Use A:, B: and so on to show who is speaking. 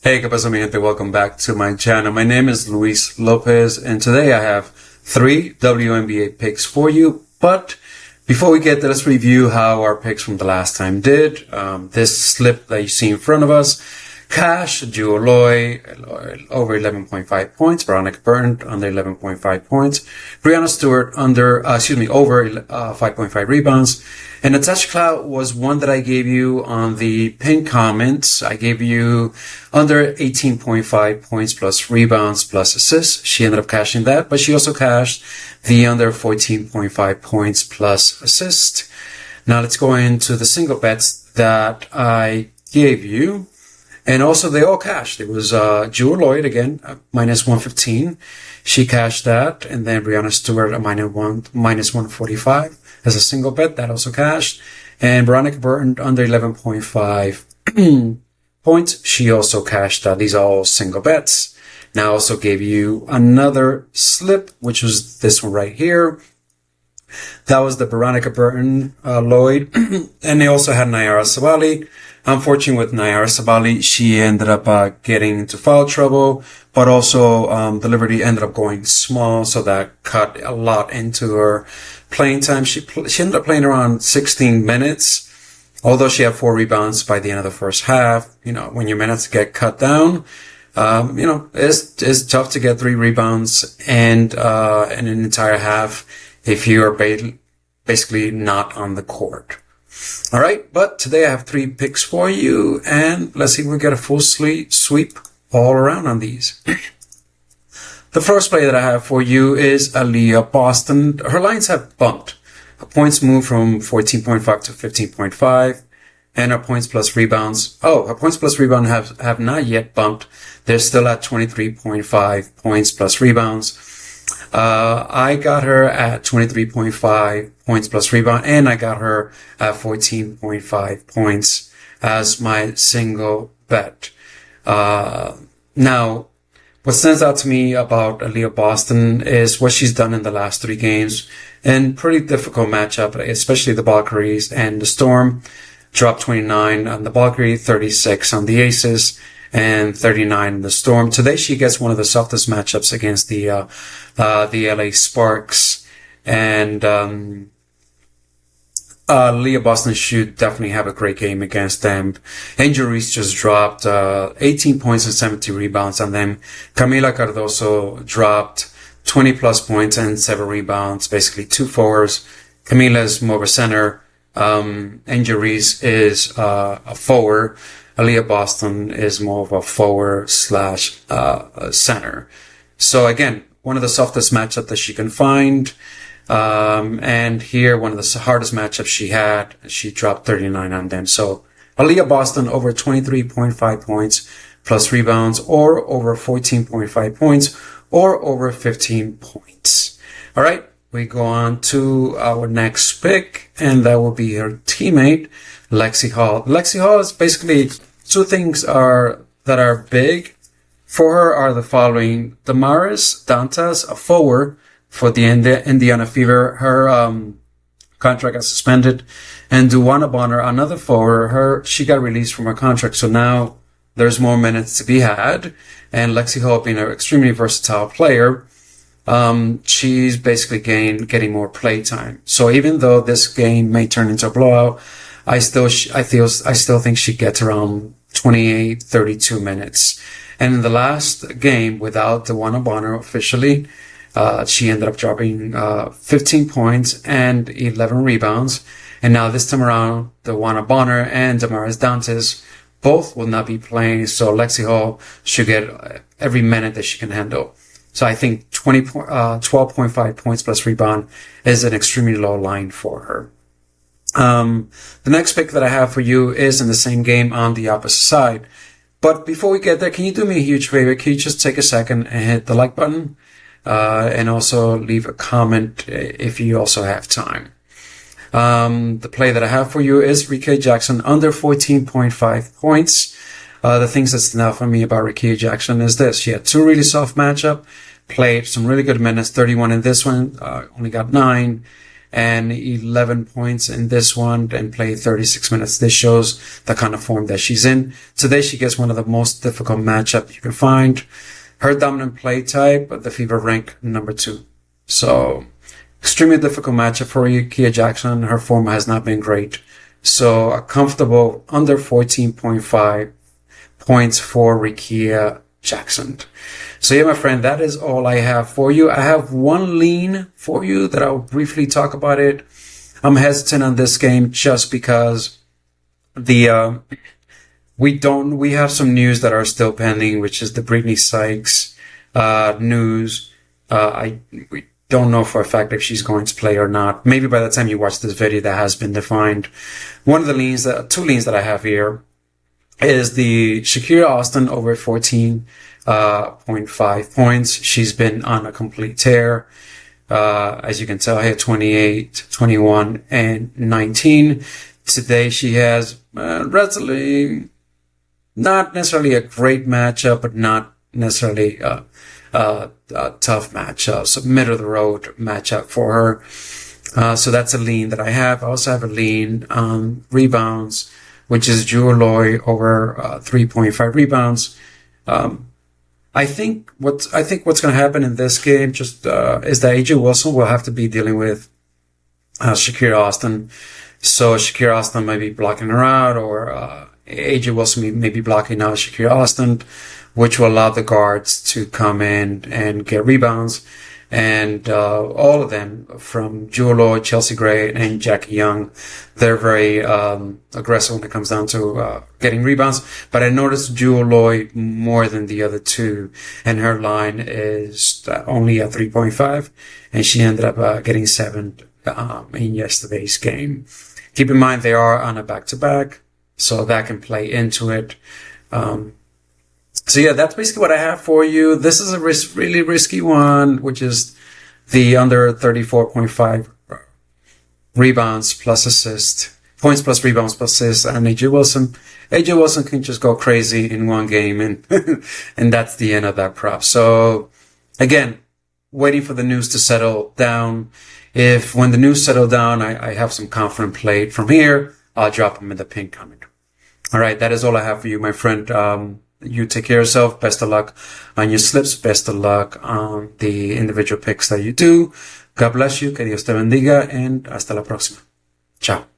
A: Hey, ¿qué pasa, mi gente? Welcome back to my channel. My name is Luis Lopez, and today I have 3 WNBA picks for you. But before we get there, let's review how our picks from the last time did. This slip that you see in front of us, Cash, Jewel Loy, over 11.5 points. Veronica Burton, under 11.5 points. Brianna Stewart, over 5.5 rebounds. And Natasha Cloud was one that I gave you on the pinned comments. I gave you under 18.5 points plus rebounds plus assists. She ended up cashing that, but she also cashed the under 14.5 points plus assist. Now let's go into the single bets that I gave you. And also they all cashed. It was Jewel Lloyd again, minus 115. She cashed that. And then Brianna Stewart, minus 145 as a single bet. That also cashed. And Veronica Burton, under 11.5 points. She also cashed that. These are all single bets. Now I also gave you another slip, which was this one right here. That was the Veronica Burton, Lloyd. And they also had Nayara Sabali. Unfortunately, with Nayara Sabali, she ended up getting into foul trouble, but also the Liberty ended up going small, so that cut a lot into her playing time. She ended up playing around 16 minutes, although she had 4 rebounds by the end of the first half. You know, when your minutes get cut down, it's tough to get 3 rebounds and an entire half if you are basically not on the court. All right, but today I have 3 picks for you, and let's see if we get a full sweep all around on these. The first play that I have for you is Aliyah Boston. Her lines have bumped. Her points moved from 14.5 to 15.5, and her points plus rebounds. Her points plus rebound have not yet bumped. They're still at 23.5 points plus rebounds. I got her at 23.5 points plus rebound, and I got her at 14.5 points as my single bet. Now, what stands out to me about Aliyah Boston is what she's done in the last 3 games, and pretty difficult matchup, especially the Valkyries and the Storm. Dropped 29 on the Valkyrie, 36 on the Aces, and 39 in the Storm. Today she gets one of the softest matchups against the LA Sparks, and Aliyah Boston should definitely have a great game against them. Angel Reese just dropped 18 points and 70 rebounds on them. Camila Cardoso dropped 20 plus points and 7 rebounds, basically 2 forwards. Camila is more of a center. Angel Reese is a forward. Aliyah Boston is more of a forward / center. So again, one of the softest matchups that she can find. And here, one of the hardest matchups she had, she dropped 39 on them. So Aliyah Boston over 23.5 points plus rebounds, or over 14.5 points, or over 15 points. All right. We go on to our next pick, and that will be her teammate, Lexie Hull. Lexie Hull is basically 2 things that are big for her are the following. Damaris Dantas, a forward for the Indiana Fever. Her contract got suspended. And Duana Bonner, another forward, she got released from her contract, so now there's more minutes to be had. And Lexie Hull, being an extremely versatile player, she's basically getting more play time. So even though this game may turn into a blowout, I still think she gets around 28, 32 minutes. And in the last game, without Duana Bonner officially, she ended up dropping 15 points and 11 rebounds. And now this time around, Duana Bonner and Damaris Dantas both will not be playing, so Lexie Hull should get every minute that she can handle. So I think 12.5 points plus rebound is an extremely low line for her. The next pick that I have for you is in the same game on the opposite side. But before we get there, can you do me a huge favor? Can you just take a second and hit the like button? And also leave a comment if you also have time. The play that I have for you is Rakia Jackson under 14.5 points. The things that stand out for me about Rakia Jackson is this. She had 2 really soft matchup, played some really good minutes, 31 in this one, only got 9. and 11 points in this one and played 36 minutes. This shows the kind of form that she's in. Today she gets one of the most difficult matchups you can find. Her dominant play type, the FIBA rank number 2. So extremely difficult matchup for Rakia Jackson. Her form has not been great. So a comfortable under 14.5 points for Rakia Jackson. So yeah, my friend, that is all I have for you. I have one lean for you that I'll briefly talk about it. I'm hesitant on this game just because we have some news that are still pending, which is the Brittany Sykes news. We don't know for a fact if she's going to play or not. Maybe by the time you watch this video, that has been defined. One of the leans, 2 leans that I have here is the Shakira Austin over 14.5 points. She's been on a complete tear. As you can tell here, 28, 21, and 19. Today she has relatively not necessarily a great matchup, but not necessarily a tough matchup. So middle of the road matchup for her. So that's a lean that I have. I also have a lean on rebounds, which is Jewel Loy over 3.5 rebounds. I think what's going to happen in this game is that AJ Wilson will have to be dealing with Shakira Austin. So Shakira Austin might be blocking her out, or AJ Wilson may be blocking out Shakira Austin, which will allow the guards to come in and get rebounds. And all of them, from Jewel Loy, Chelsea Gray, and Jackie Young, they're very aggressive when it comes down to getting rebounds. But I noticed Jewel Loy more than the other two, and her line is only at 3.5, and she ended up getting 7 in yesterday's game. Keep in mind they are on a back-to-back, so that can play into it. So yeah, that's basically what I have for you. This is a really risky one, which is the under 34.5 rebounds plus assists, points plus rebounds plus assists, and AJ Wilson. AJ Wilson can just go crazy in one game, and and that's the end of that prop. So again, waiting for the news to settle down. When the news settle down, I have some confident play from here. I'll drop them in the pin comment. All right, that is all I have for you, my friend. You take care of yourself. Best of luck on your slips. Best of luck on the individual picks that you do. God bless you. Que Dios te bendiga. And hasta la próxima. Chao.